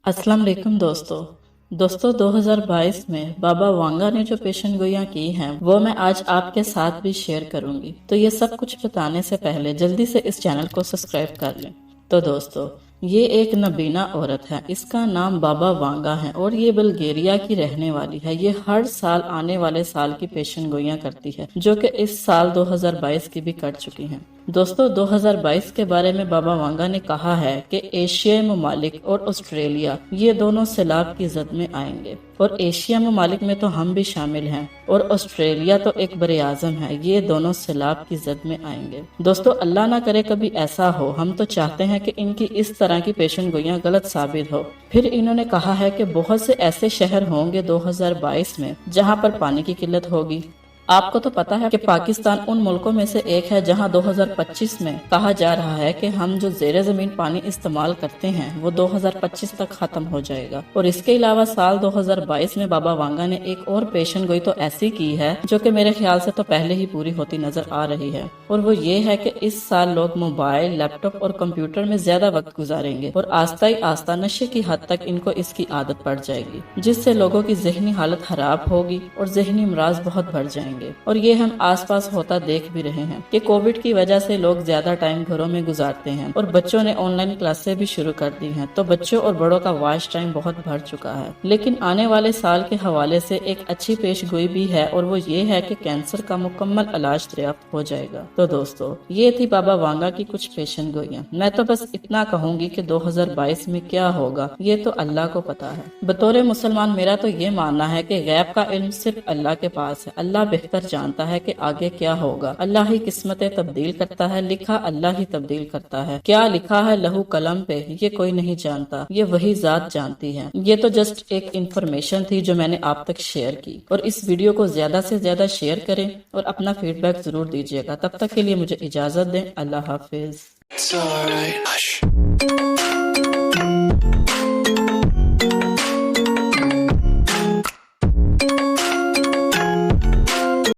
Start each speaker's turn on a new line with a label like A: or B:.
A: अस्सलाम वालेकुम दोस्तों 2022 में बाबा वांगा ने जो पेशन गोइयां की हैं वो मैं आज आपके साथ भी शेयर करूंगी। तो ये सब कुछ बताने से पहले जल्दी से इस चैनल को सब्सक्राइब कर लें। तो दोस्तों ये एक नबीना औरत है, इसका नाम बाबा वांगा है और ये बल्गेरिया की रहने वाली है। ये हर साल आने वाले साल की पेशन गोइयां करती है जो कि इस साल 2022 की भी कर चुकी हैं। दोस्तों 2022 के बारे में बाबा वांगा ने कहा है कि एशियाई ममालिक और ऑस्ट्रेलिया ये दोनों सैलाब की जद में आएंगे और एशिया ममालिक में तो हम भी शामिल हैं और ऑस्ट्रेलिया तो एक बड़े आजम है, ये दोनों सैलाब की जद में आएंगे। दोस्तों अल्लाह ना करे कभी ऐसा हो, हम तो चाहते हैं कि इनकी इस तरह की पेशन गोइयां गलत साबित हो। फिर इन्होंने कहा है कि बहुत से ऐसे शहर होंगे 2022 में जहां पर पानी की किल्लत होगी। आपको तो पता है कि पाकिस्तान उन मुल्कों में से एक है जहां 2025 में कहा जा रहा है कि हम जो ज़ेरे ज़मीन पानी इस्तेमाल करते हैं वो 2025 तक खत्म हो जाएगा। और इसके अलावा साल 2022 में बाबा वांगा ने एक और पेशन गोई तो ऐसी की है जो कि मेरे ख्याल से तो पहले ही पूरी होती नजर आ रही है, और वो ये है कि इस साल लोग मोबाइल, लैपटॉप और कंप्यूटर में ज्यादा वक्त गुजारेंगे और आस्ता ही आस्ता नशे की हद तक इनको इसकी आदत पड़ जाएगी, जिससे लोगों की जहनी हालत खराब होगी और जहनी अमराज बहुत बढ़ जाएंगे। और ये हम आसपास होता देख भी रहे हैं कि कोविड की वजह से लोग ज्यादा टाइम घरों में गुजारते हैं और बच्चों ने ऑनलाइन क्लासें भी शुरू कर दी हैं, तो बच्चों और बड़ों का वॉच टाइम बहुत बढ़ चुका है। लेकिन आने वाले साल के हवाले से एक अच्छी पेशगोई भी है और वो ये है कि कैंसर का मुकम्मल इलाज दरियाफ्त हो जाएगा। तो दोस्तों ये थी बाबा वांगा की कुछ पेशन गोइयां। मैं तो बस इतना कहूंगी कि 2022 में क्या होगा ये तो अल्लाह को पता है। बतौर मुसलमान मेरा तो ये मानना है कि गैब का इल्म सिर्फ अल्लाह के पास है। अल्लाह बेहतर जानता है कि आगे क्या होगा। अल्लाह ही किस्मतें तब्दील करता है, लिखा अल्लाह ही तब्दील करता है। क्या लिखा है लहू कलम पे ये कोई नहीं जानता, ये वही जात जानती है। ये तो जस्ट एक इंफॉर्मेशन थी जो मैंने आप तक शेयर की, और इस वीडियो को ज्यादा से ज्यादा शेयर करें और अपना फीडबैक जरूर दीजिएगा। तब तक के लिए मुझे इजाजत दें। अल्लाह हाफिज।